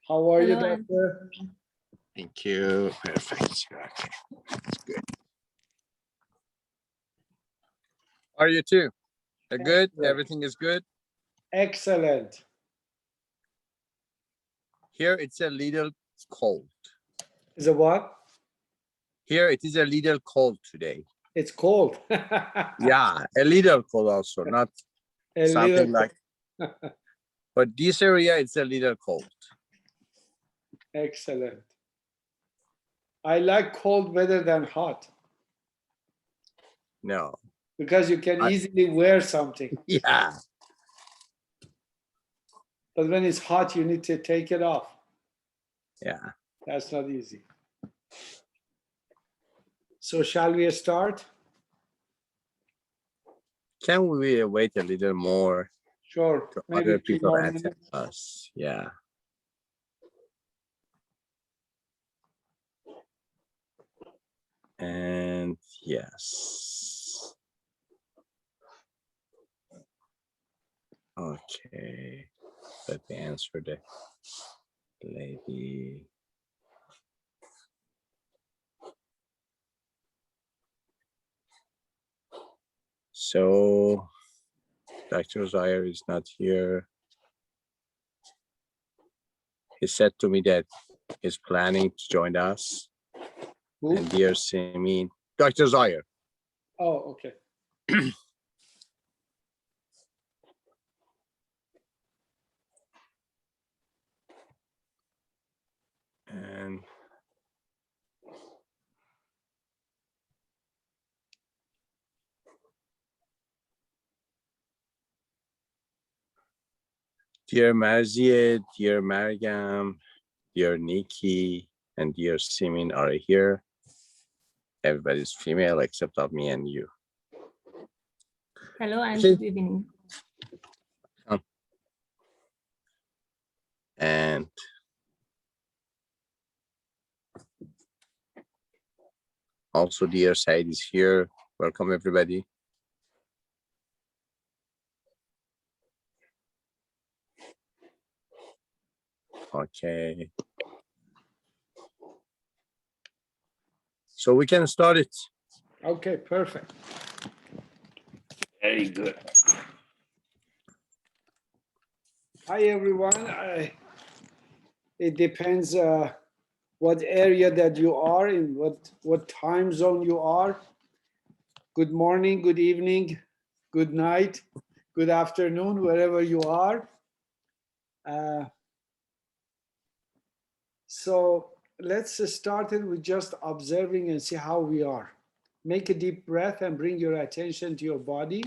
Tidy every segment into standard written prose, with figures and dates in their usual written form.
How are you, Hello, doctor? Thank you. Perfect. Okay. That's good. Are you too? Good? Excellent. Everything is good? Excellent. Here it's a little cold. Is it what? Here it is a little cold today. It's cold. Yeah, a little cold also, not A something little. like, but this area it's a little cold. Excellent. I like cold weather than hot No. because you can I- easily wear something. Yeah. But when it's hot, you need to take it off. Yeah. That's not easy. So shall we start? Can we wait a little more Sure. to Maybe other 2 people more attend minutes. us? Yeah. And yes. Okay. Let me answer the lady. So Dr. Zaire is not here. He said to me that he's planning to join us. Who? And dear Simin, Dr. Zaire. Oh, okay. And dear Marzieh, dear Mariam, dear Nikki, and dear Simin are here. Everybody's female except of me and you. hello, and Okay. good evening. And also dear Said is here. Welcome everybody. Okay. So we can start it. Okay, perfect. Very good. Hi, everyone. It depends what area that you are in, what time zone you are. Good morning, good evening, good night, good afternoon, wherever you are. So let's start it with just observing and see how we are. Make a deep breath and bring your attention to your body.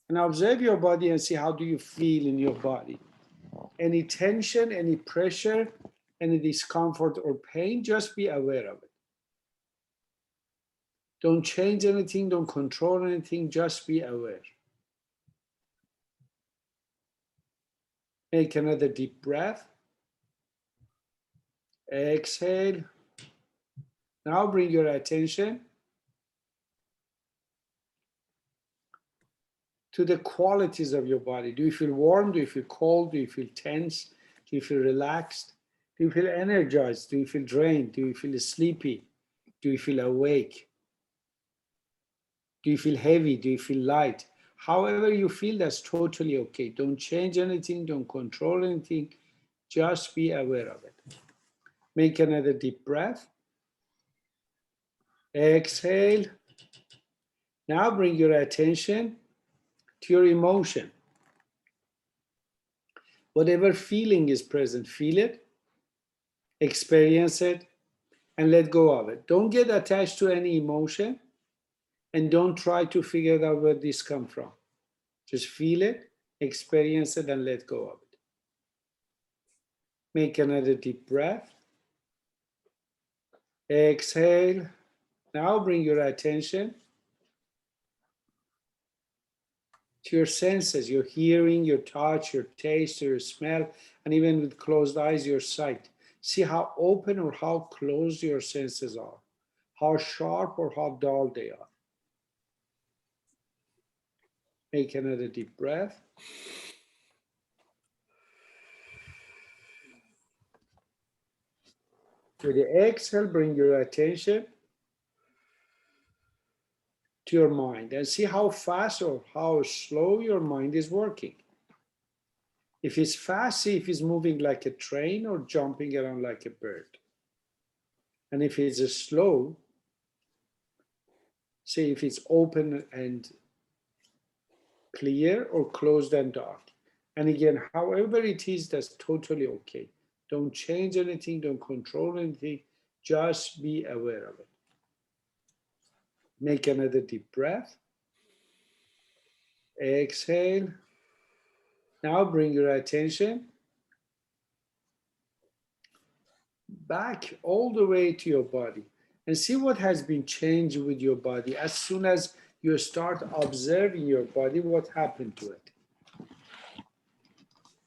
And observe your body and see how do you feel in your body. Any tension, any pressure, any discomfort or pain, just be aware of it. Don't change anything, don't control anything, just be aware. Make another deep breath. Exhale. Now bring your attention to the qualities of your body. Do you feel warm? Do you feel cold? Do you feel tense? Do you feel relaxed? Do you feel energized? Do you feel drained? Do you feel sleepy? Do you feel awake? Do you feel heavy? Do you feel light? However you feel, that's totally okay. Don't change anything. Don't control anything. Just be aware of it. Make another deep breath. Exhale. Now bring your attention to your emotion. Whatever feeling is present, feel it, experience it, and let go of it. Don't get attached to any emotion and don't try to figure out where this comes from. Just feel it, experience it, and let go of it. Make another deep breath. Exhale. Now bring your attention to your senses, your hearing, your touch, your taste, your smell, and even with closed eyes, your sight. See how open or how closed your senses are, how sharp or how dull they are. Make another deep breath. With the exhale, bring your attention to your mind and see how fast or how slow your mind is working. If it's fast, see if it's moving like a train or jumping around like a bird. And if it's slow, see if it's open and clear or closed and dark. And again, however it is, that's totally okay. Don't change anything, don't control anything, just be aware of it. Make another deep breath. Exhale. Now bring your attention back all the way to your body and see what has been changed with your body. As soon as you start observing your body, what happened to it?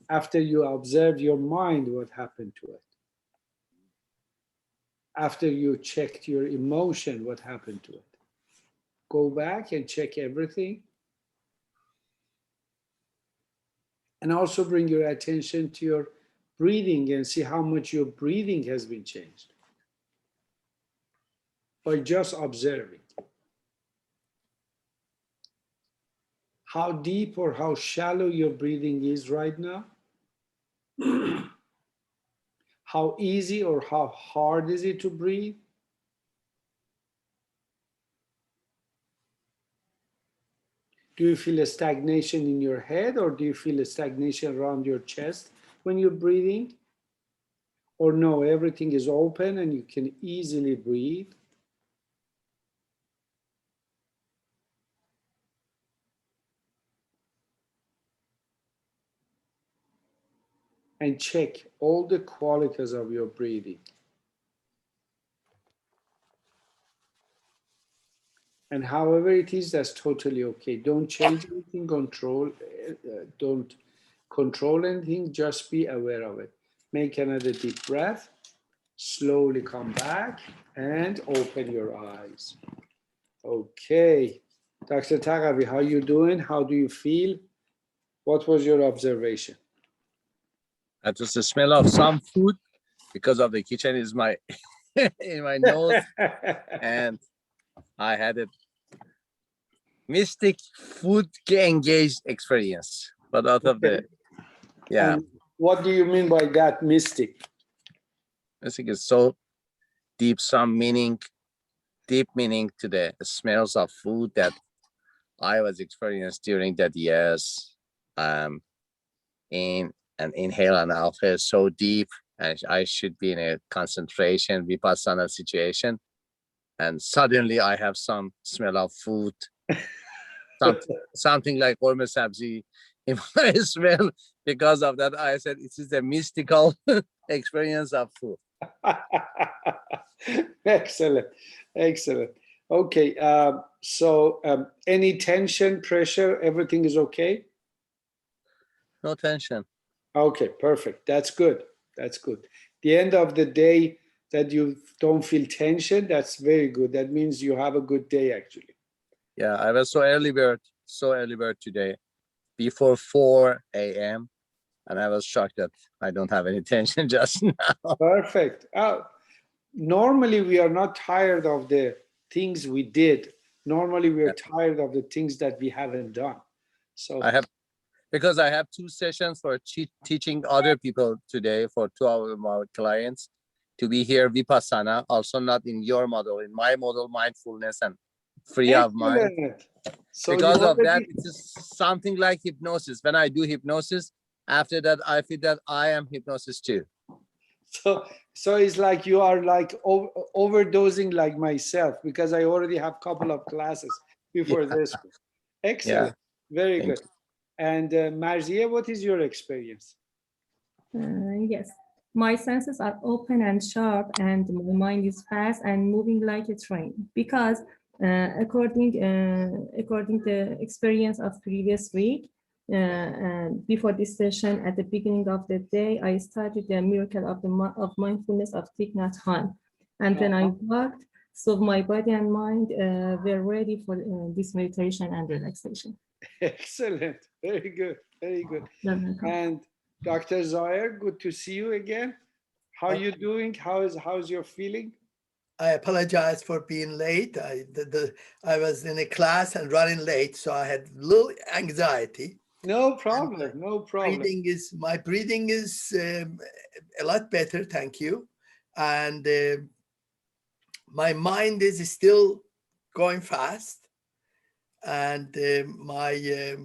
After you observe your mind, what happened to it? After you checked your emotion, what happened to it? Go back and check everything. And also bring your attention to your breathing and see how much your breathing has been changed by just observing. How deep or how shallow your breathing is right now. How easy or how hard is it to breathe? Do you feel a stagnation in your head, or do you feel a stagnation around your chest when you're breathing? Or no, everything is open and you can easily breathe? And check all the qualities of your breathing. And however it is, that's totally okay. Don't change anything, don't control anything, just be aware of it. Make another deep breath, slowly come back and open your eyes. Okay, Dr. Tagavi, how you doing? How do you feel? What was your observation? That was the smell of some food because of the kitchen is my in my nose, and I had a mystic food engaged experience. But out of the And what do you mean by that, mystic? mystic is so deep, some meaning, deep meaning to the smells of food that I was experienced during that years. In and inhale and exhale so deep, and I should be in a concentration vipassana situation, and suddenly I have some smell of food, something like orme sabzi in my smell. Because of that, I said it is a mystical experience of food. Excellent, excellent. Okay, so any tension, pressure, everything is okay? No tension. Okay, perfect. That's good. That's good. The end of the day that you don't feel tension, that's very good. That means you have a good day, actually. Yeah, I was so early bird today, before 4 a.m. and I was shocked that I don't have any tension just now. Perfect. Normally, we are not tired of the things we did. Normally, we are tired of the things that we haven't done. So because I have 2 sessions for teaching other people today for 2 of my clients to be here vipassana, also not in your model, in my model, mindfulness and free of mind. So because of that, it is something like hypnosis. When I do hypnosis, after that, I feel that I am hypnosis too. So it's like you are like overdosing like myself, because I already have a couple of classes before this one. Excellent. Very good. And Marzieh, what is your experience? Yes, my senses are open and sharp, and my mind is fast and moving like a train. Because according the experience of previous week, and before this session, at the beginning of the day, I started the miracle of mindfulness of Thich Nhat Hanh, and then I walked. So my body and mind were ready for this meditation and relaxation. Excellent. Very good. Very good. And Dr. Zahir, good to see you again. How you doing? How's your feeling? I apologize for being late. I was in a class and running late, so I had little anxiety. No problem. No problem. My breathing is a lot better, thank you. And my mind is still going fast, and my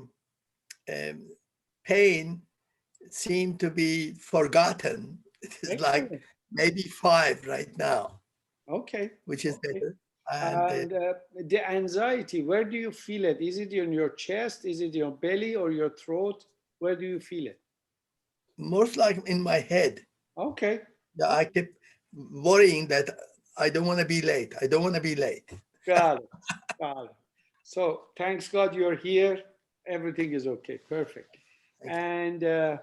pain seemed to be forgotten. It's like Excellent. maybe 5 right now, Okay. which is Okay. better. And the anxiety, where do you feel it? Is it in your chest? Is it your belly or your throat? Where do you feel it? Most like in my head. Okay. Yeah, I kept worrying that I don't want to be late. I don't want to be late. Got it. Got it. So thanks God you're here. Everything is okay. Perfect. Thank you. And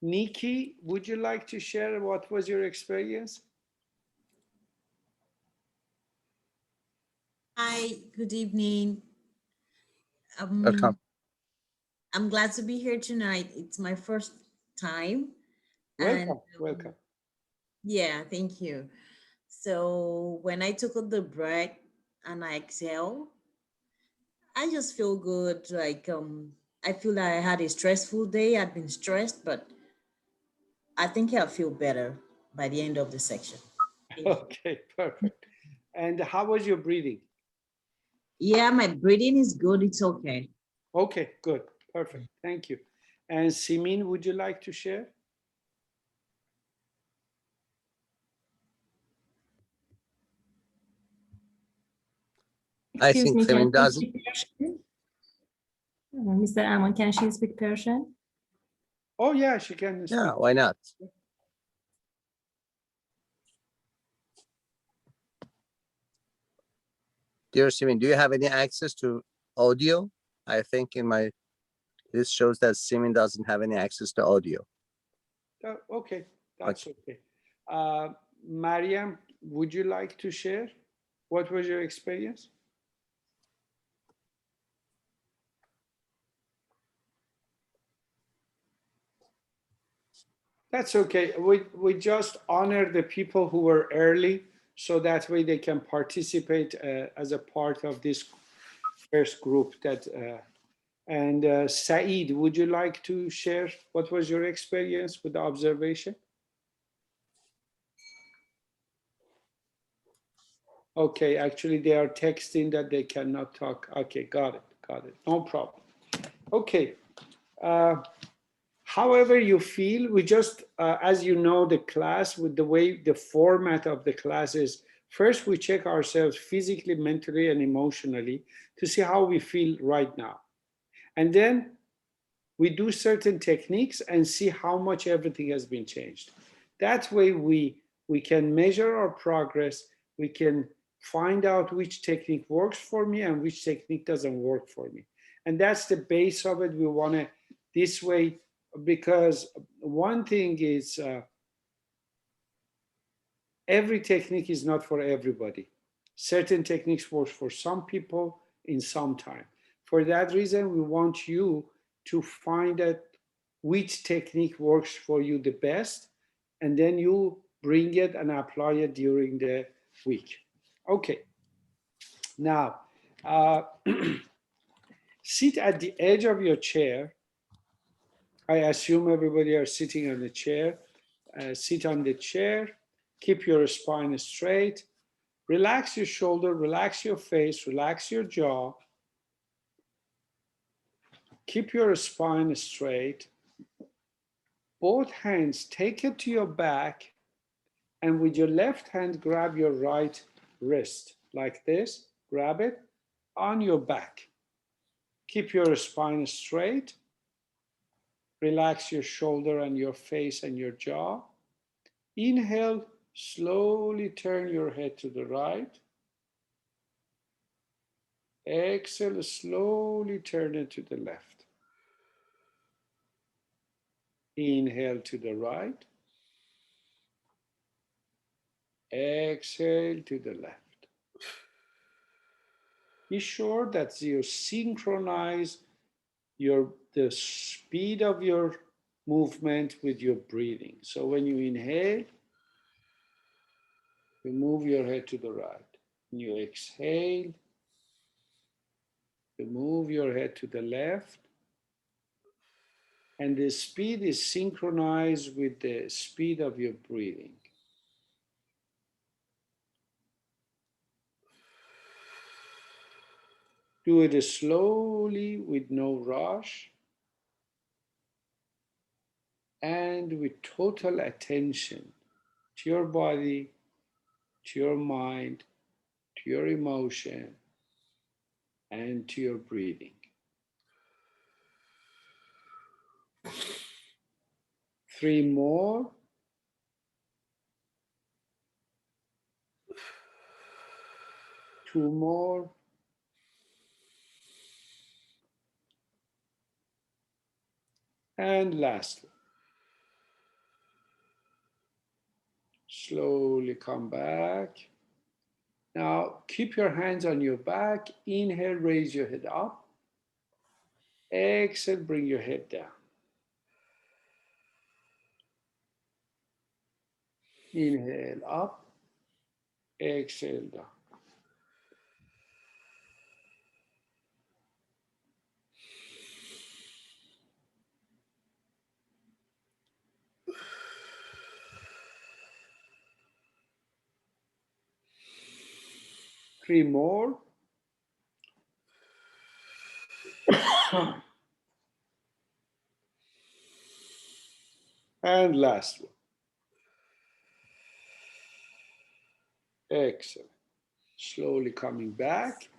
Nikki, would you like to share what was your experience? Hi, good evening. Welcome. I'm glad to be here tonight. It's my first time. Welcome. Welcome. Yeah, thank you. So when I took the breath and I exhale, I just feel good. Like I feel like I had a stressful day. I'd been stressed, but I think I'll feel better by the end of the section. Thank you. Okay, perfect. And how was your breathing? Yeah, my breathing is good. It's okay. Okay, good. Perfect. Thank you. And Simin, would you like to share? I Excuse think me, can Semin she does. speak Persian? Mr. Aman, can she speak Persian? Oh, yeah, she can speak. Yeah, why not? Dear Simin, do you have any access to audio? I think this shows that Simin doesn't have any access to audio. Okay, that's okay. Mariam, would you like to share? What was your experience? That's okay. We just honor the people who were early, so that way they can participate as a part of this first group. And Saeed, would you like to share what was your experience with the observation? Okay, actually they are texting that they cannot talk. Okay, got it, no problem. Okay, however you feel, we just, as you know, the class, with the way the format of the class is, first we check ourselves physically, mentally, and emotionally to see how we feel right now. And then we do certain techniques and see how much everything has been changed. That way we can measure our progress, we can find out which technique works for me and which technique doesn't work for me. And that's the base of it. We want to, this way, because one thing is every technique is not for everybody. Certain techniques work for some people in some time. For that reason, we want you to find out which technique works for you the best, and then you bring it and apply it during the week. Okay. Now, sit at the edge of your chair. I assume everybody are sitting on the chair. Sit on the chair. Keep your spine straight. Relax your shoulder, relax your face, relax your jaw. Keep your spine straight. Both hands, take it to your back, and with your left hand, grab your right wrist like this. Grab it on your back. Keep your spine straight. Relax your shoulder and your face and your jaw. Inhale, slowly turn your head to the right. Exhale, slowly turn it to the left. Inhale to the right. Exhale to the left. Be sure that you synchronize the speed of your movement with your breathing. So when you inhale, You move your head to the right. When you exhale, you move your head to the left. And the speed is synchronized with the speed of your breathing. Do it slowly with no rush and with total attention to your body, to your mind, to your emotion, and to your breathing. 3 more. Two more. And lastly, slowly come back. Now keep your hands on your back. Inhale, raise your head up. Exhale, bring your head down. Inhale up. Exhale down. Three more. And last one. Excellent. Slowly coming back.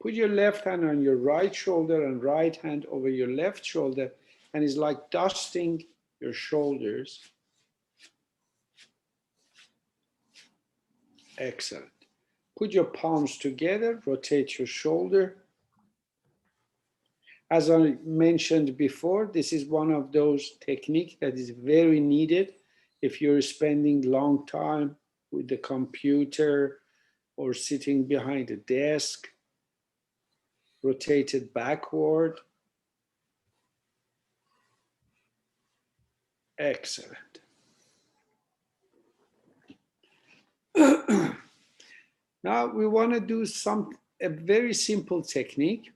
Put your left hand on your right shoulder and right hand over your left shoulder, and it's like dusting your shoulders. Excellent. Put your palms together, rotate your shoulder. As I mentioned before, this is one of those techniques that is very needed if you're spending long time with the computer or sitting behind a desk. Rotate it backward. Excellent. Now we want to do a very simple technique,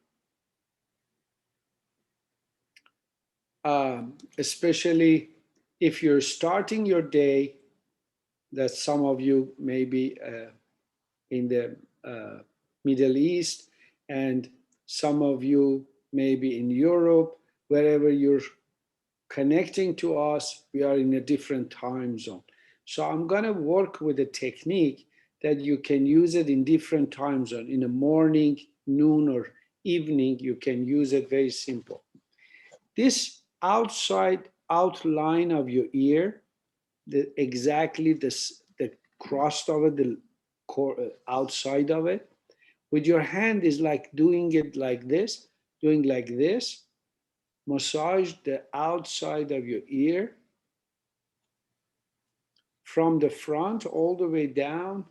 especially if you're starting your day, that some of you may be in the Middle East, and some of you may be in Europe, wherever you're connecting to us, we are in a different time zone. So I'm going to work with a technique that you can use it in different time zone. In the morning, noon, or evening, you can use it very simple. This outside outline of your ear, exactly the crust of it, the outside of it, with your hand is like doing it like this, doing like this. Massage the outside of your ear from the front all the way down.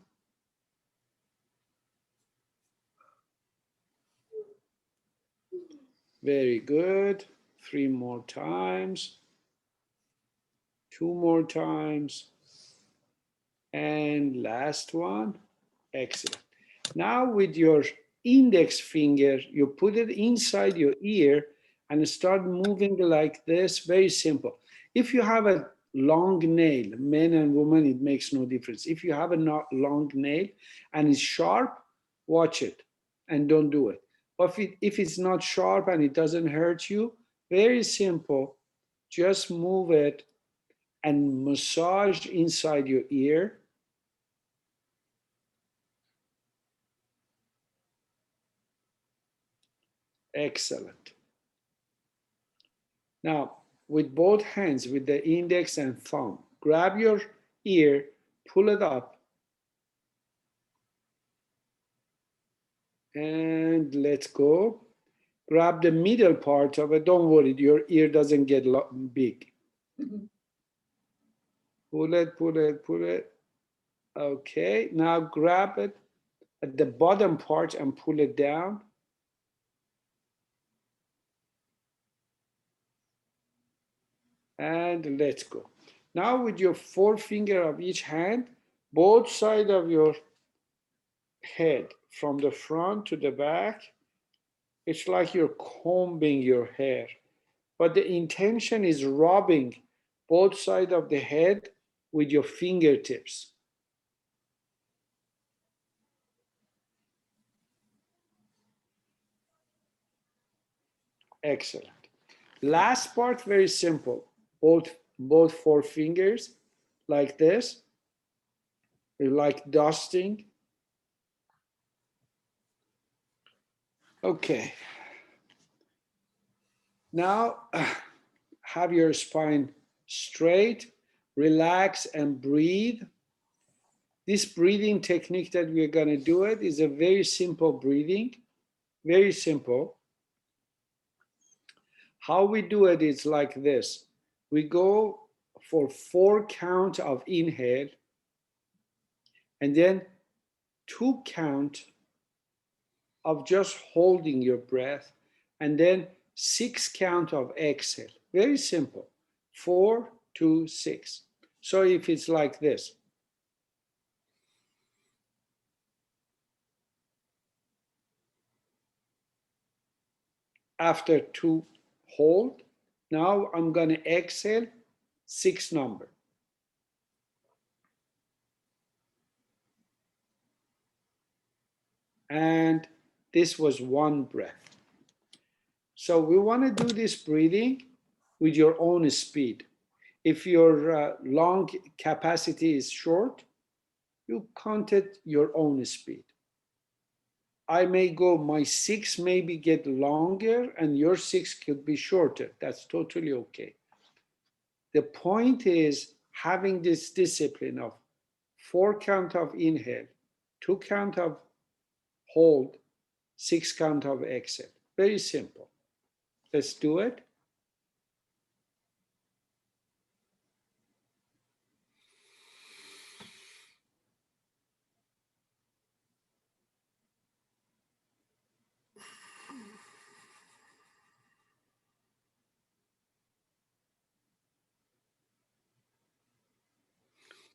Very good. 3 more times. 2 more times. And last one. Excellent. Now with your index finger, you put it inside your ear and start moving like this. Very simple. If you have a long nail, men and women, it makes no difference. If you have a long nail and it's sharp, watch it and don't do it. But if it's not sharp and it doesn't hurt you, very simple, just move it and massage inside your ear. Excellent. Now, with both hands, with the index and thumb, grab your ear, pull it up, and let go. Grab the middle part of it. Don't worry, your ear doesn't get big. Pull it, pull it, pull it. Okay, now grab it at the bottom part and pull it down. And let go. Now with your forefinger of each hand, both sides of your head, from the front to the back. It's like you're combing your hair, but the intention is rubbing both sides of the head with your fingertips. Excellent. Last part, very simple. Both four fingers like this, like dusting. Okay. Now have your spine straight, relax and breathe. This breathing technique that we're going to do it is a very simple breathing, very simple. How we do it is like this. We go for 4 count of inhale, and then 2 count of just holding your breath, and then 6 count of exhale. Very simple. 4, 2, 6. So if it's like this. After 2 hold, now I'm going to exhale 6 number. And this was 1 breath. So we want to do this breathing with your own speed. If your lung capacity is short, you count it your own speed. I may go, my 6 maybe get longer and your 6 could be shorter. That's totally okay. The point is having this discipline of 4 count of inhale, 2 count of hold, 6 count of exhale. Very simple. Let's do it.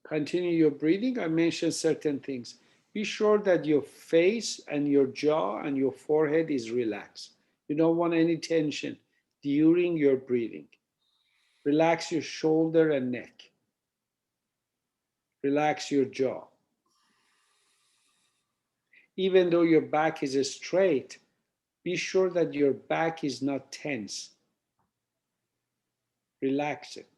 Continue your breathing. I mentioned certain things. Be sure that your face and your jaw and your forehead is relaxed. You don't want any tension during your breathing. Relax your shoulder and neck. Relax your jaw. Even though your back is straight, be sure that your back is not tense. Relax it.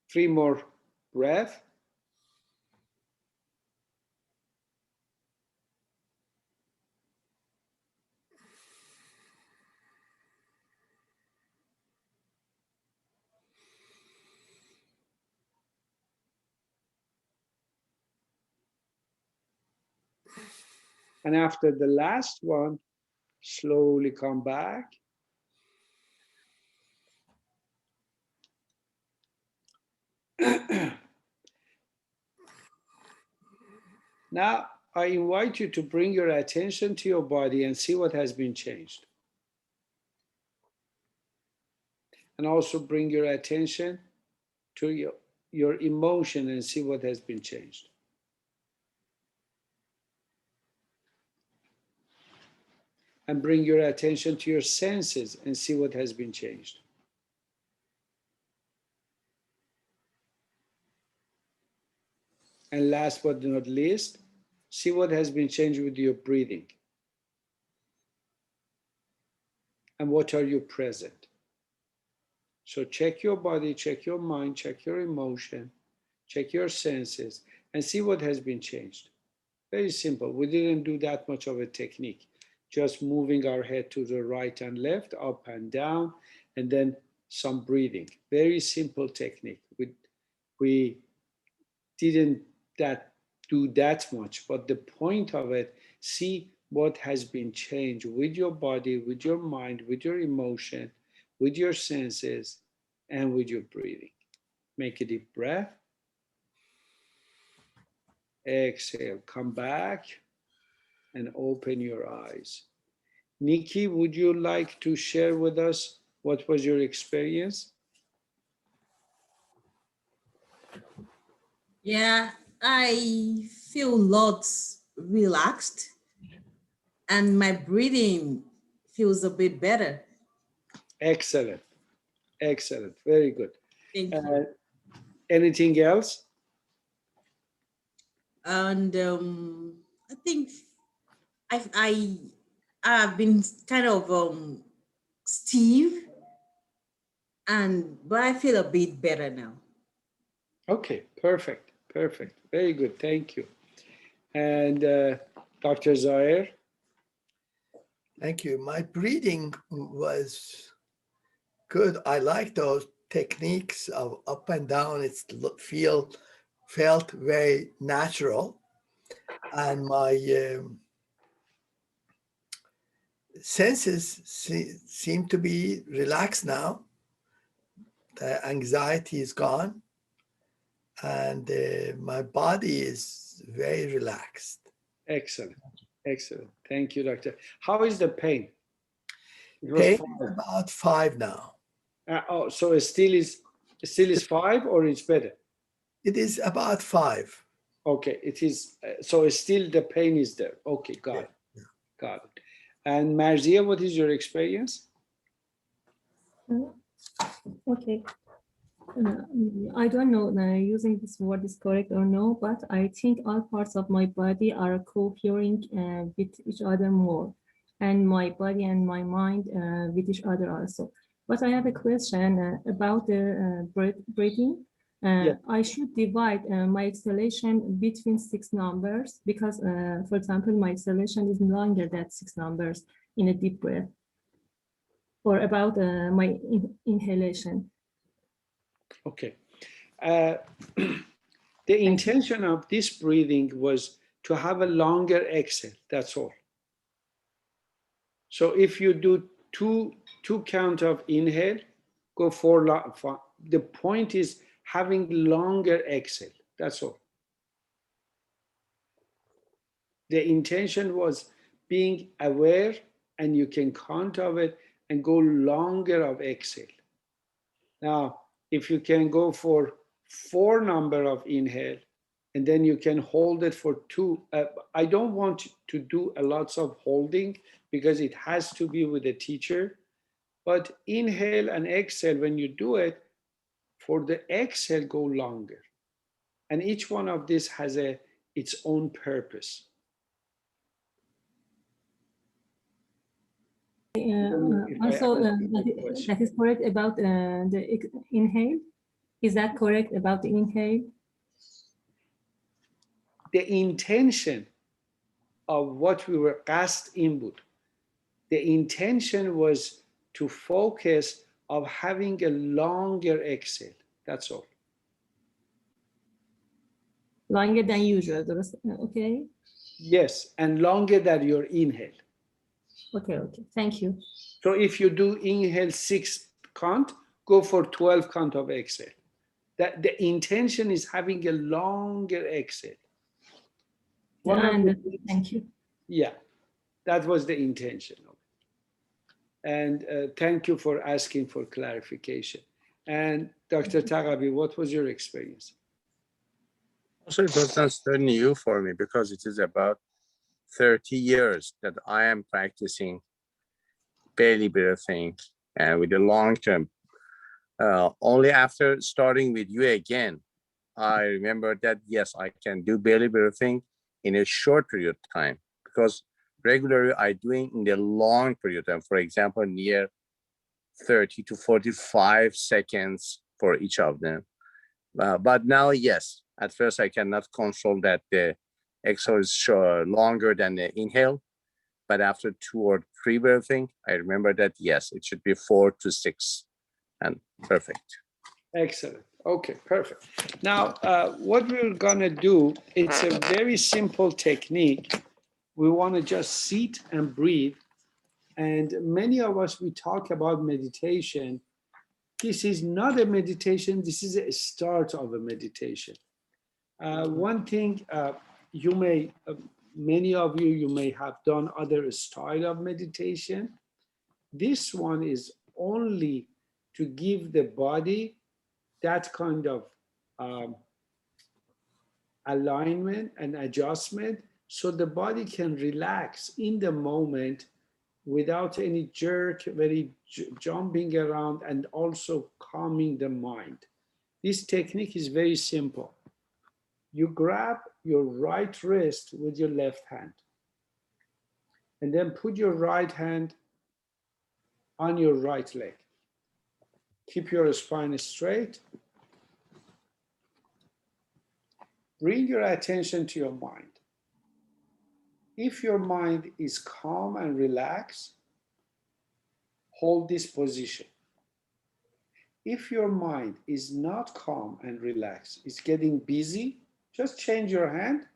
Three more breaths. And after the last one, slowly come back. Now, I invite you to bring your attention to your body and see what has been changed. And also bring your attention to your emotion and see what has been changed. And bring your attention to your senses and see what has been changed. And last but not least, see what has been changed with your breathing. And what are you present? So check your body, check your mind, check your emotion, check your senses, and see what has been changed. Very simple. We didn't do that much of a technique. Just moving our head to the right and left, up and down, and then some breathing. Very simple technique. We didn't do that much, but the point of it, see what has been changed with your body, with your mind, with your emotion, with your senses, and with your breathing. Make a deep breath. Exhale, come back and open your eyes. Nikki, would you like to share with us what was your experience? Yeah, I feel lots relaxed and my breathing feels a bit better. Excellent, excellent, very good. Thank you. Anything else? And I think I've been kind of stiff, but I feel a bit better now. Okay, perfect, perfect, very good, thank you. And Dr. Zahir? Thank you. My breathing was good. I like those techniques of up and down. It's felt very natural, and my senses seem to be relaxed now. The anxiety is gone, and my body is very relaxed. Excellent, excellent, thank you, doctor. How is the pain? It was Pain 5. is about 5 now. Oh, so it still is 5 or it's better? It is about 5. Okay, it is, so it's still the pain is there. Okay, got it, got it. And Marzia, what is your experience? Okay. I don't know using this word is correct or no, but I think all parts of my body are cohering with each other more, and my body and my mind with each other also. But I have a question about the breathing. Yeah. I should divide my exhalation between 6 numbers because, for example, my exhalation is longer than 6 numbers in a deep breath, or about my inhalation. Okay. The intention of this breathing was to have a longer exhale, that's all. So if you do two count of inhale, go 4, the point is having longer exhale, that's all. The intention was being aware, and you can count of it and go longer of exhale. Now, if you can go for 4 number of inhale, and then you can hold it for 2. I don't want to do a lots of holding because it has to be with a teacher. But inhale and exhale, when you do it, for the exhale, go longer. And each one of these has its own purpose. Also, that is correct about the inhale. Is that correct about the inhale? The intention of what we were asked input, the intention was to focus of having a longer exhale. That's all. Longer than usual, okay? Yes, and longer than your inhale. Okay, thank you. So if you do inhale 6 count, go for 12 count of exhale. That the intention is having a longer exhale. Thank you. Yeah, that was the intention of it. And thank you for asking for clarification. And Dr. Tagabi, what was your experience? Also, it was not so new for me because it is about 30 years that I am practicing belly breathing and with the long term. Only after starting with you again, I remember that, yes, I can do belly breathing in a short period of time because regularly I doing in the long period of time, for example, near 30 to 45 seconds for each of them. But now, yes, at first I cannot control that the exhale is longer than the inhale. But after 2 or 3 breathing, I remember that, yes, it should be 4 to 6 and perfect. Excellent. Okay, perfect. Now, what we're gonna do, it's a very simple technique. we want to just sit and breathe. And many of us, we talk about meditation. This is not a meditation. This is a start of a meditation. One thing you may, many of you, you may have done other style of meditation. This one is only to give the body that kind of alignment and adjustment so the body can relax in the moment without any jerk, very jumping around, and also calming the mind. This technique is very simple. You grab your right wrist with your left hand and then put your right hand on your right leg. Keep your spine straight. Bring your attention to your mind. If your mind is calm and relaxed, hold this position. If your mind is not calm and relaxed, it's getting busy, just change your hand,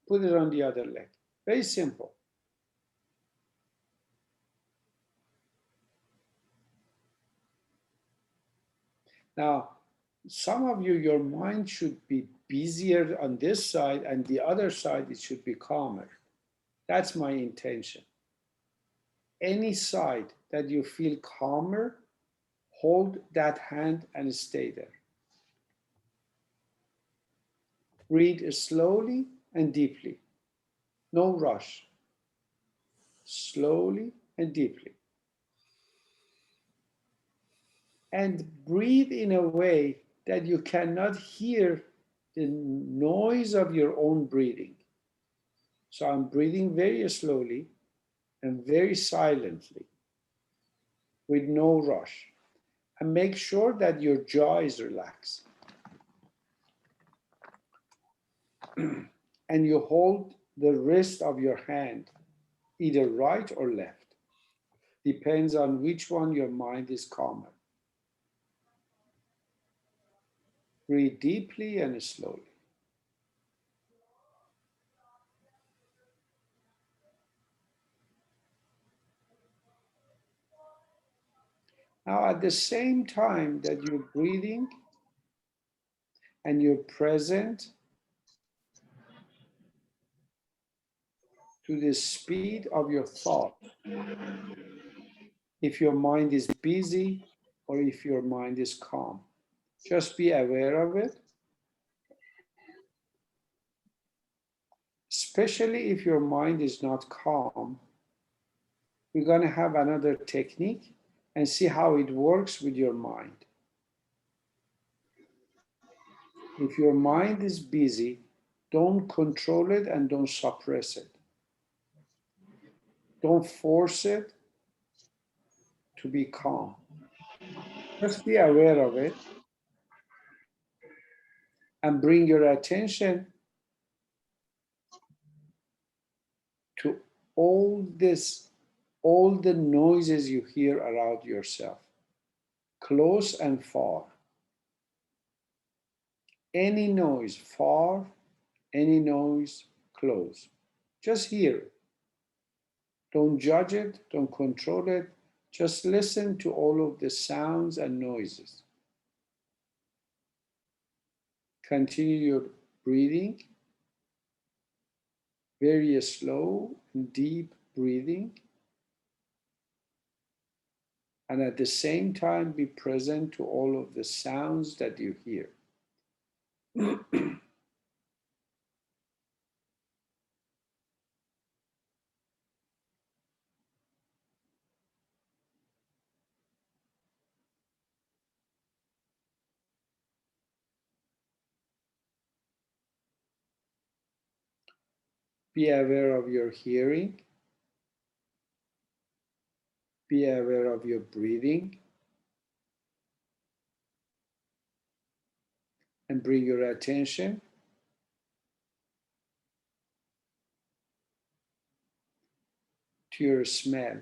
put it on the other leg. Very simple. Now, some of you, your mind should be busier on this side, and the other side, it should be calmer. That's my intention. Any side that you feel calmer, hold that hand and stay there. Breathe slowly and deeply. No rush. Slowly and deeply. And breathe in a way that you cannot hear the noise of your own breathing. So I'm breathing very slowly and very silently with no rush. And make sure that your jaw is relaxed. And you hold the wrist of your hand, either right or left. Depends on which one your mind is calmer. Breathe deeply and slowly. Now, at the same time that you're breathing and you're present to the speed of your thought, if your mind is busy or if your mind is calm, just be aware of it. Especially if your mind is not calm, we're going to have another technique and see how it works with your mind. If your mind is busy, don't control it and don't suppress it. Don't force it to be calm. Just be aware of it and bring your attention to all the noises you hear around yourself, close and far. Any noise far, any noise close. Just hear it. Don't judge it, don't control it. Just listen to all of the sounds and noises. Continue your breathing, very slow and deep breathing. And at the same time, be present to all of the sounds that you hear. Be aware of your hearing. Be aware of your breathing. And bring your attention to your smell.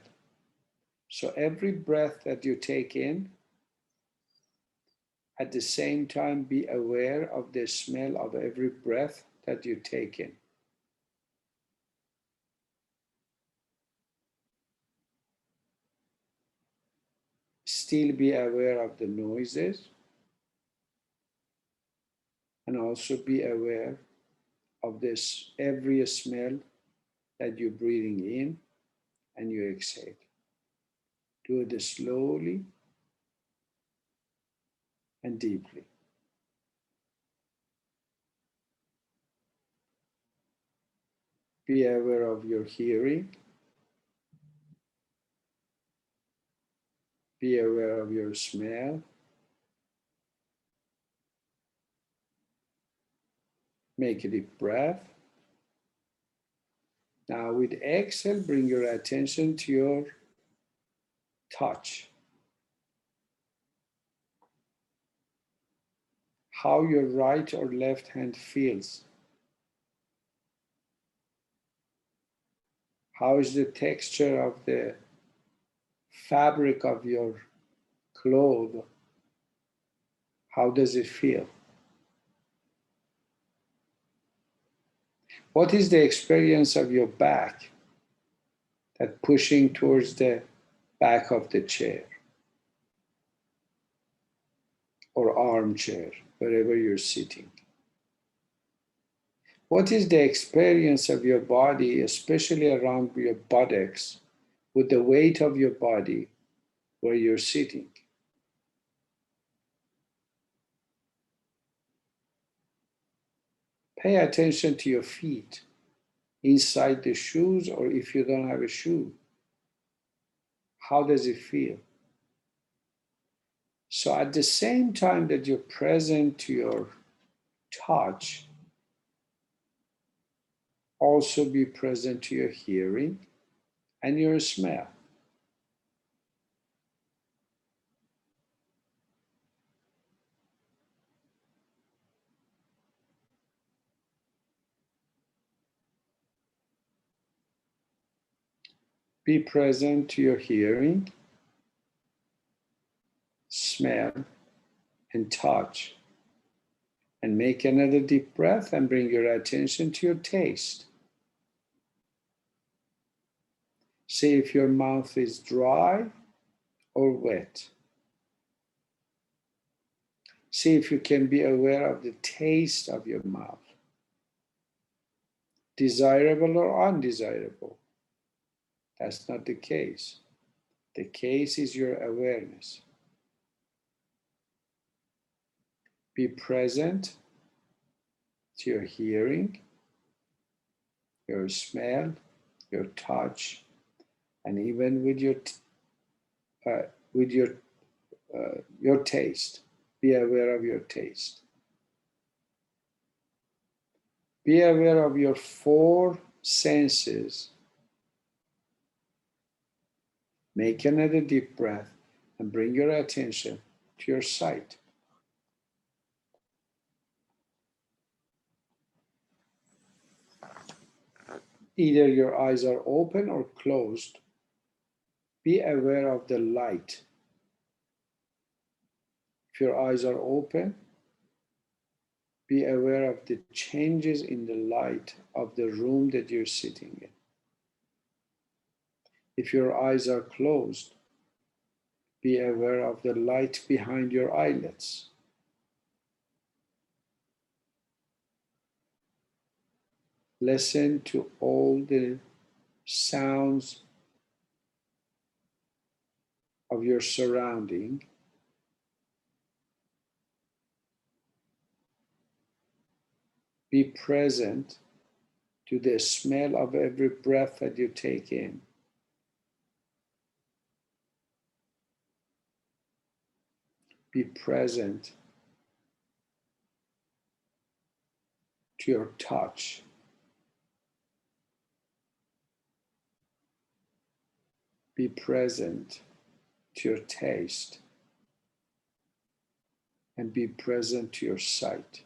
So every breath that you take in, at the same time, be aware of the smell of every breath that you take in. still be aware of the noises, and also be aware of this every smell that you're breathing in and you exhale. Do it slowly and deeply. Be aware of your hearing. Be aware of your smell. Make a deep breath. Now with exhale, bring your attention to your touch. How your right or left hand feels. How is the texture of the fabric of your clothes? How does it feel? What is the experience of your back that pushing towards the back of the chair or armchair, wherever you're sitting? What is the experience of your body, especially around your buttocks, with the weight of your body where you're sitting? Pay attention to your feet, inside the shoes, or if you don't have a shoe. How does it feel? So at the same time that you're present to your touch, also be present to your hearing and your smell. Be present to your hearing, smell, and touch. And make another deep breath and bring your attention to your taste. See if your mouth is dry or wet. See if you can be aware of the taste of your mouth. Desirable or undesirable? That's not the case. The case is your awareness. Be present to your hearing, your smell, your touch, and even with your taste. Be aware of your taste. Be aware of your 4 senses. Make another deep breath and bring your attention to your sight. Either your eyes are open or closed. Be aware of the light. If your eyes are open, be aware of the changes in the light of the room that you're sitting in. If your eyes are closed, be aware of the light behind your eyelids. Listen to all the sounds of your surrounding. Be present to the smell of every breath that you take in. Be present to your touch. Be present to your taste. And be present to your sight.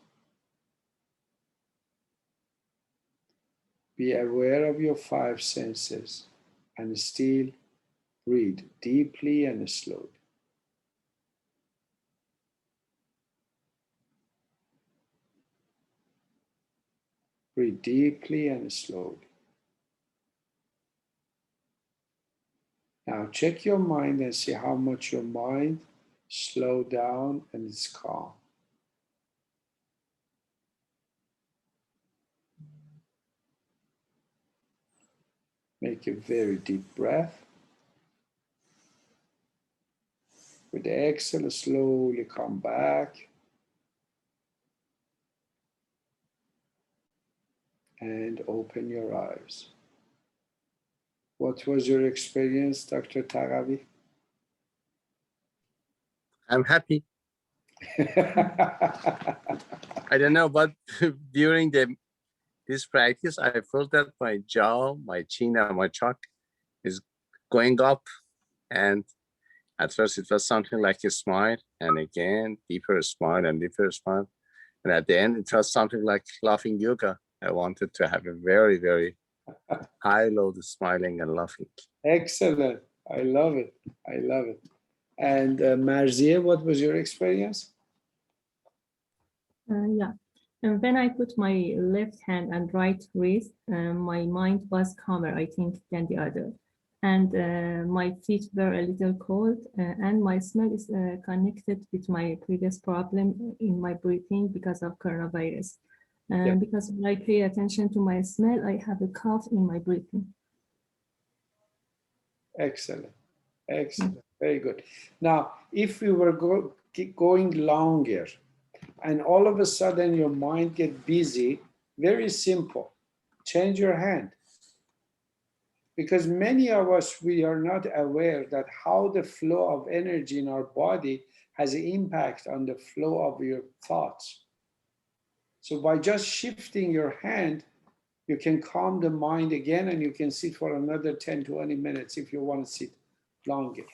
Be aware of your 5 senses and still breathe deeply and slowly. Breathe deeply and slowly. Now check your mind and see how much your mind slow down and it's calm. Make a very deep breath. With the exhale, slowly come back. And open your eyes. What was your experience, Dr. Tarabi? I'm happy. I don't know, but during this practice, I felt that my jaw, my chin, and my chalk is going up. And at first, it was something like a smile, and again, deeper smile and deeper smile. And at the end, it was something like laughing yoga. I wanted to have a very, very high load smiling and laughing. Excellent. I love it. I love it. And Marzieh, what was your experience? Yeah. And when I put my left hand and right wrist, my mind was calmer, I think, than the other. And my feet were a little cold, and my smell is connected with my previous problem in my breathing because of coronavirus. Yeah. Because when I pay attention to my smell, I have a cough in my breathing. Excellent. Excellent. Very good. Now, if we were going longer and all of a sudden your mind get busy, very simple. Change your hand. Because many of us, we are not aware that how the flow of energy in our body has an impact on the flow of your thoughts. So by just shifting your hand, you can calm the mind again and you can sit for another 10, 20 minutes if you want to sit longer.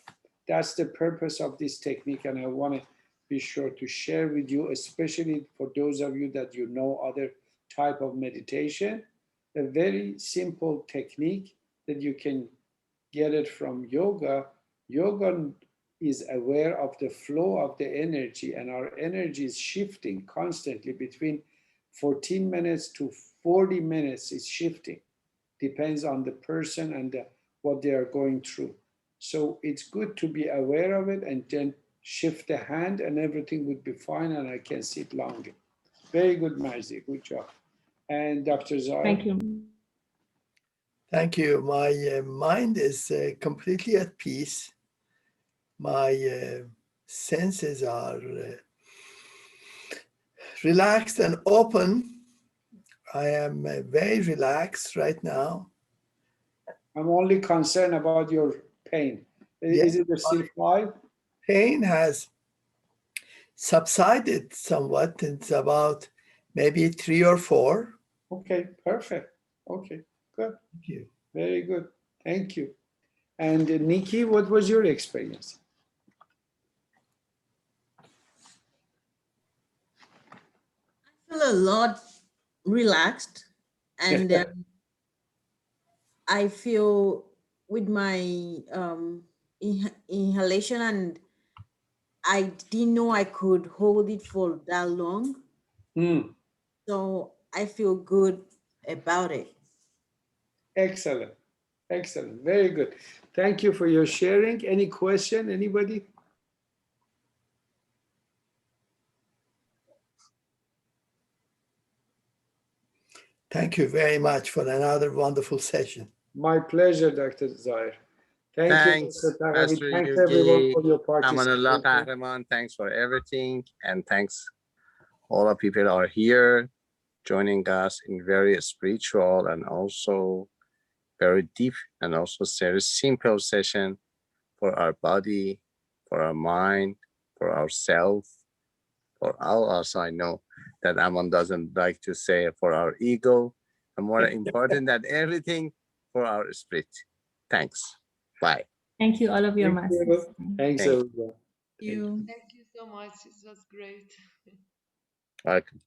That's the purpose of this technique, and I want to be sure to share with you, especially for those of you that you know other type of meditation, a very simple technique that you can get it from yoga. Yoga is aware of the flow of the energy, and our energy is shifting constantly between 14 minutes to 40 minutes is shifting. Depends on the person and what they are going through. So it's good to be aware of it and then shift the hand and everything would be fine and I can sit longer. Very good, Marzi. Good job. And Dr. Zahir? Thank you. Thank you. My mind is completely at peace. My senses are relaxed and open. I am very relaxed right now. I'm only concerned about your pain. Yes. Is it the C5? Pain has subsided somewhat. It's about maybe 3 or 4. Okay, perfect. Okay, good. Thank you. Very good. Thank you. And Nikki, what was your experience? I feel a lot relaxed, and I feel with my inhalation, and I didn't know I could hold it for that long. So I feel good about it. Excellent. Excellent. Very good. Thank you for your sharing. Any question, anybody? Thank you very much for another wonderful session. My pleasure, Dr. Zahir. Thank Thanks, you, Dr. Tarabi. Master Thanks everyone Yogi, for your Amanollah, participation. Ghahraman. Thanks for everything. And thanks all the people are here joining us in very spiritual and also very deep and also very simple session for our body, for our mind, for ourselves, for all us. I know that Aman doesn't like to say for our ego, and more important than everything, for our spirit. Thanks. Bye. Thank you, all of your Thank you. masters. Thanks, Thank everyone. You. Thank you so much. It was great. Welcome.